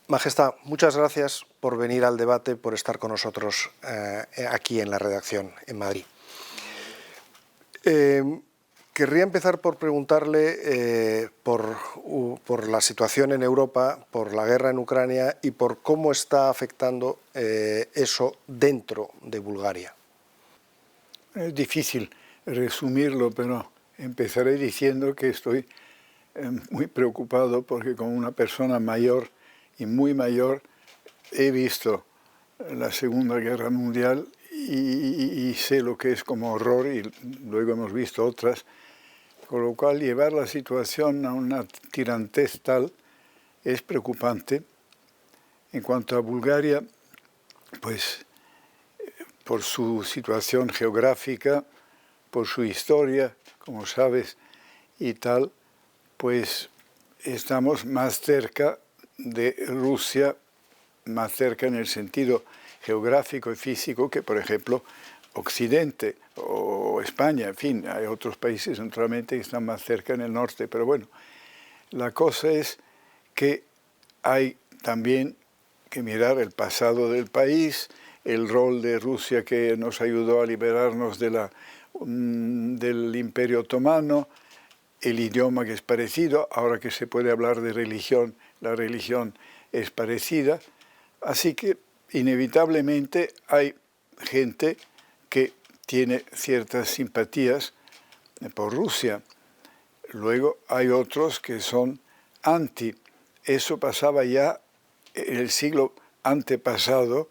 Majestad, muchas gracias por venir al debate, por estar con nosotros aquí en la redacción en Madrid. Querría empezar por preguntarle por la situación en Europa, por la guerra en Ucrania y por cómo está afectando eso dentro de Bulgaria. Es difícil resumirlo, pero empezaré diciendo que estoy muy preocupado porque como una persona mayor y muy mayor he visto la Segunda Guerra Mundial y sé lo que es como horror y luego hemos visto otras, con lo cual llevar la situación a una tirantez tal es preocupante. En cuanto a Bulgaria, pues por su situación geográfica, por su historia, como sabes, y tal, pues estamos más cerca de Rusia, más cerca en el sentido geográfico y físico que, por ejemplo, Occidente o España. En fin, hay otros países naturalmente que están más cerca en el norte, pero bueno, la cosa es que hay también que mirar el pasado del país, el rol de Rusia que nos ayudó a liberarnos de del Imperio Otomano, el idioma que es parecido, ahora que se puede hablar de religión, la religión es parecida, así que inevitablemente hay gente que tiene ciertas simpatías por Rusia. Luego hay otros que son anti. Eso pasaba ya en el siglo antepasado,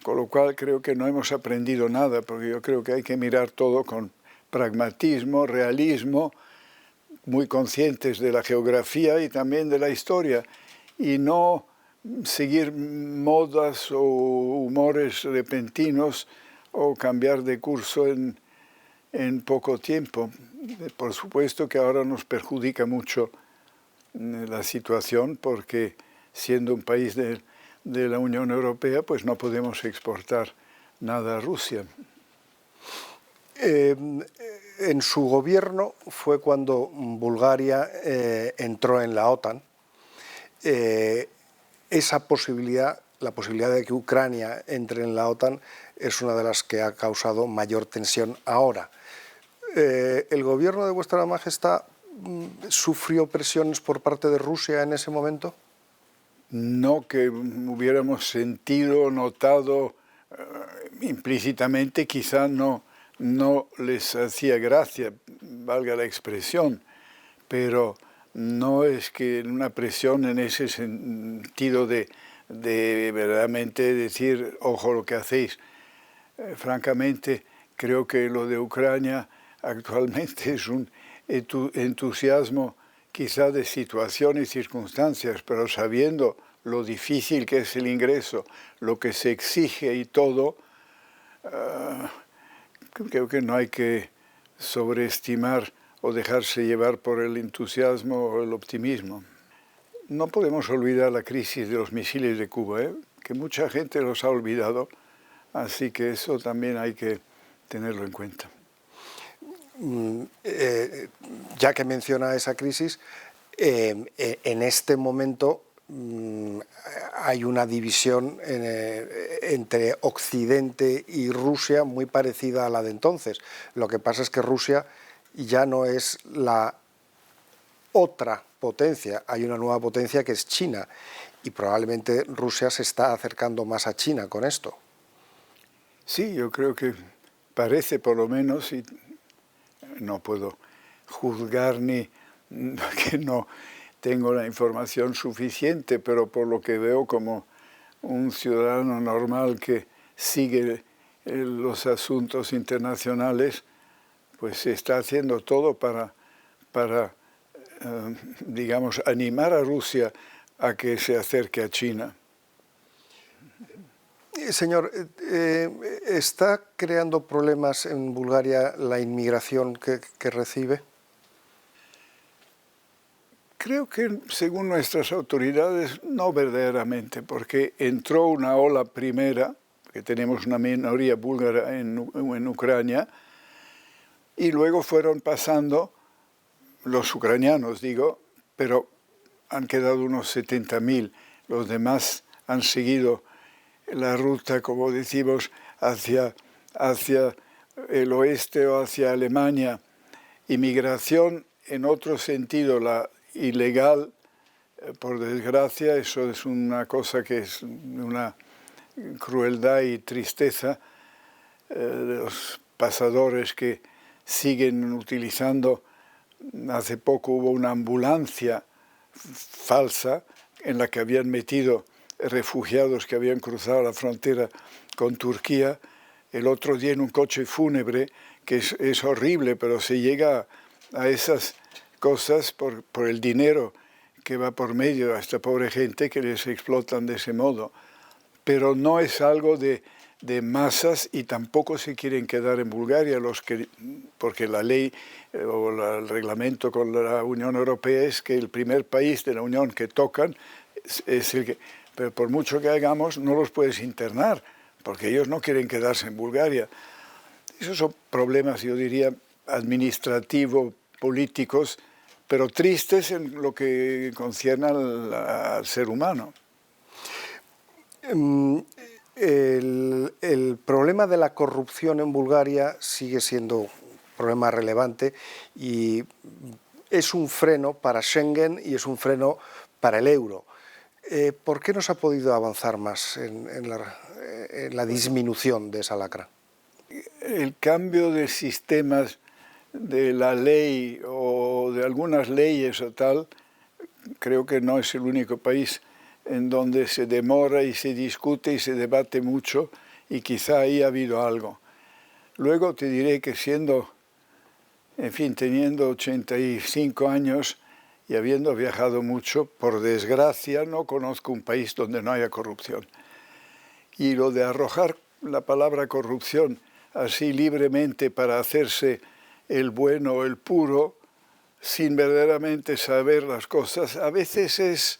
con lo cual creo que no hemos aprendido nada, porque yo creo que hay que mirar todo con pragmatismo, realismo, muy conscientes de la geografía y también de la historia, y no seguir modas o humores repentinos o cambiar de curso en poco tiempo. Por supuesto que ahora nos perjudica mucho la situación porque siendo un país de la Unión Europea, pues no podemos exportar nada a Rusia. En su gobierno fue cuando Bulgaria entró en la OTAN. Esa posibilidad, la posibilidad de que Ucrania entre en la OTAN, es una de las que ha causado mayor tensión ahora. ¿El gobierno de Vuestra Majestad sufrió presiones por parte de Rusia en ese momento? No que hubiéramos sentido, notado implícitamente, quizá no les hacía gracia, valga la expresión, pero no es que una presión en ese sentido de verdaderamente decir, ojo lo que hacéis. Francamente, creo que lo de Ucrania actualmente es un entusiasmo quizá de situación y circunstancias, pero sabiendo lo difícil que es el ingreso, lo que se exige y todo, creo que no hay que sobreestimar o dejarse llevar por el entusiasmo o el optimismo. No podemos olvidar la crisis de los misiles de Cuba, que mucha gente los ha olvidado, así que eso también hay que tenerlo en cuenta. Ya que menciona esa crisis, en este momento hay una división entre Occidente y Rusia muy parecida a la de entonces. Lo que pasa es que Rusia ya no es la otra potencia, hay una nueva potencia que es China, y probablemente Rusia se está acercando más a China con esto. Sí, yo creo que parece por lo menos, y no puedo juzgar ni que no tengo la información suficiente, pero por lo que veo como un ciudadano normal que sigue los asuntos internacionales, pues se está haciendo todo para digamos, animar a Rusia a que se acerque a China. Señor, ¿está creando problemas en Bulgaria la inmigración que recibe? Creo que según nuestras autoridades no verdaderamente, porque entró una ola primera, que tenemos una minoría búlgara en Ucrania, y luego fueron pasando los ucranianos, digo, pero han quedado unos 70.000 los demás han seguido la ruta, como decimos, hacia el oeste o hacia Alemania. Inmigración, en otro sentido, la ilegal, por desgracia, eso es una cosa que es una crueldad y tristeza de los pasadores que siguen utilizando. Hace poco hubo una ambulancia falsa en la que habían metido refugiados que habían cruzado la frontera con Turquía. El otro día en un coche fúnebre, que es horrible, pero se llega a esas cosas por el dinero que va por medio a esta pobre gente que les explotan de ese modo. Pero no es algo de masas y tampoco se quieren quedar en Bulgaria, porque la ley o el reglamento con la Unión Europea es que el primer país de la Unión que tocan es el que... Pero por mucho que hagamos, no los puedes internar, porque ellos no quieren quedarse en Bulgaria. Esos son problemas, yo diría, administrativos, políticos, pero tristes en lo que concierne al ser humano. El problema de la corrupción en Bulgaria sigue siendo un problema relevante y es un freno para Schengen y es un freno para el euro. ¿Por qué no se ha podido avanzar más en la disminución de esa lacra? El cambio de sistemas de la ley o de algunas leyes o tal, creo que no es el único país en donde se demora y se discute y se debate mucho, y quizá ahí ha habido algo. Luego te diré que teniendo 85 años y habiendo viajado mucho, por desgracia no conozco un país donde no haya corrupción. Y lo de arrojar la palabra corrupción así libremente para hacerse el bueno o el puro, sin verdaderamente saber las cosas, a veces es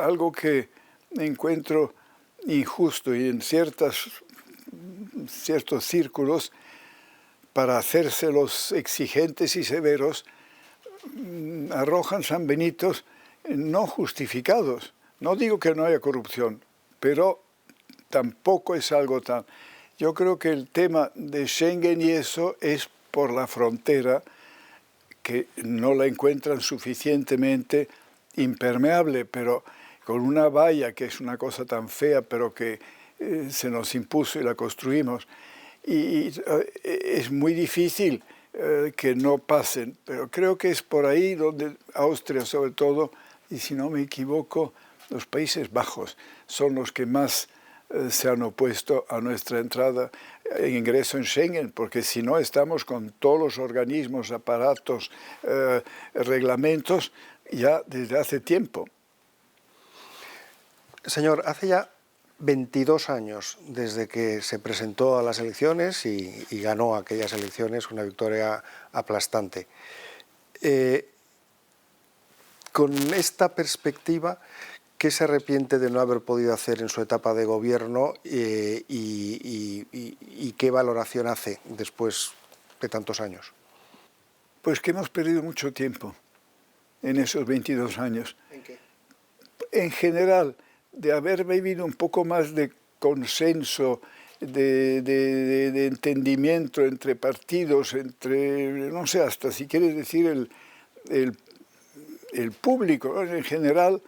algo que encuentro injusto, y en ciertos círculos, para hacérselos exigentes y severos, arrojan sanbenitos no justificados. No digo que no haya corrupción, pero tampoco es algo tan... Yo creo que el tema de Schengen y eso es por la frontera, que no la encuentran suficientemente impermeable, pero con una valla, que es una cosa tan fea, pero que se nos impuso y la construimos. Y es muy difícil que no pasen, pero creo que es por ahí donde Austria, sobre todo, y si no me equivoco, los Países Bajos son los que más se han opuesto a nuestra entrada en ingreso en Schengen, porque si no estamos con todos los organismos, aparatos, reglamentos, ya desde hace tiempo. Señor, hace ya 22 años desde que se presentó a las elecciones y ganó aquellas elecciones, una victoria aplastante. Con esta perspectiva, ¿qué se arrepiente de no haber podido hacer en su etapa de gobierno y qué valoración hace después de tantos años? Pues que hemos perdido mucho tiempo en esos 22 años. ¿En qué? En general, de haber vivido un poco más de consenso, de entendimiento entre partidos, entre, no sé, hasta si quieres decir el público, ¿no? En general,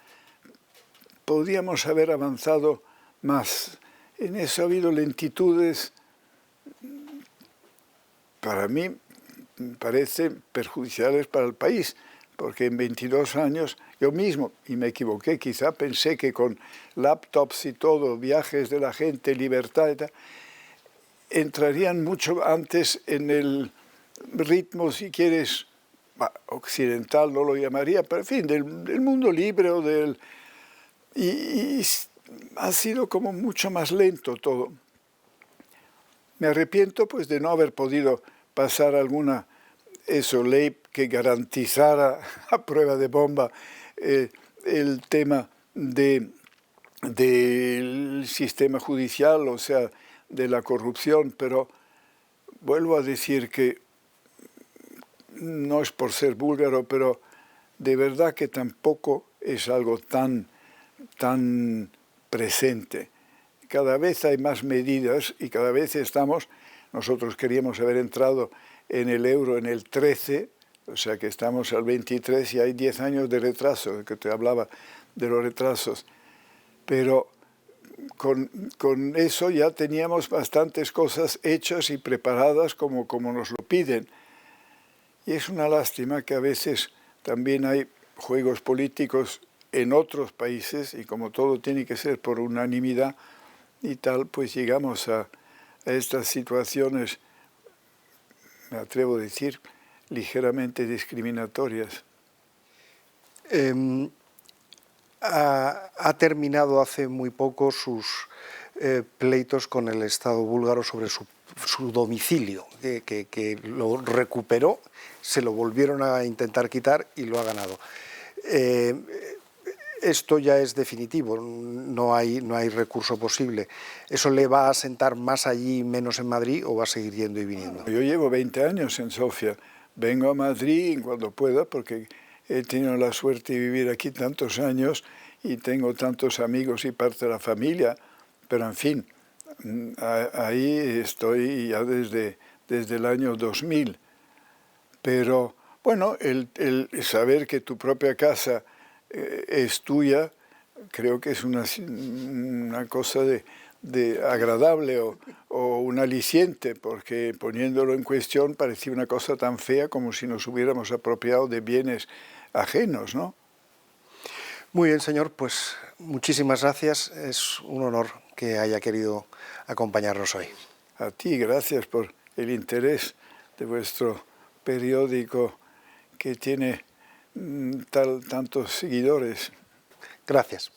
podríamos haber avanzado más. En eso ha habido lentitudes, para mí, me parecen perjudiciales para el país, porque en 22 años yo mismo, y me equivoqué, quizá pensé que con laptops y todo, viajes de la gente, libertad y tal, entrarían mucho antes en el ritmo, si quieres, occidental no lo llamaría, pero en fin, del mundo libre o del... Y ha sido como mucho más lento todo. Me arrepiento pues de no haber podido pasar alguna ley que garantizara a prueba de bomba el tema del sistema judicial, o sea, de la corrupción, pero vuelvo a decir que no es por ser búlgaro, pero de verdad que tampoco es algo tan tan presente. Cada vez hay más medidas y cada vez nosotros queríamos haber entrado en el euro en el 13, o sea que estamos al 23 y hay 10 años de retraso, que te hablaba de los retrasos. Pero con eso ya teníamos bastantes cosas hechas y preparadas como nos lo piden. Y es una lástima que a veces también hay juegos políticos en otros países y como todo tiene que ser por unanimidad y tal, pues llegamos a estas situaciones, me atrevo a decir, ligeramente discriminatorias. Ha terminado hace muy poco sus pleitos con el Estado búlgaro sobre su domicilio, que lo recuperó, se lo volvieron a intentar quitar y lo ha ganado. Esto ya es definitivo, no hay recurso posible. ¿Eso le va a sentar más allí, menos en Madrid, o va a seguir yendo y viniendo? Yo llevo 20 años en Sofía. Vengo a Madrid cuando pueda porque he tenido la suerte de vivir aquí tantos años y tengo tantos amigos y parte de la familia. Pero en fin, ahí estoy ya desde el año 2000. Pero bueno, el saber que tu propia casa es tuya, creo que es una cosa de agradable o un aliciente, porque poniéndolo en cuestión parecía una cosa tan fea como si nos hubiéramos apropiado de bienes ajenos, ¿no? Muy bien, señor, pues muchísimas gracias. Es un honor que haya querido acompañarnos hoy. A ti, gracias por el interés de vuestro periódico que tiene tantos seguidores. Gracias.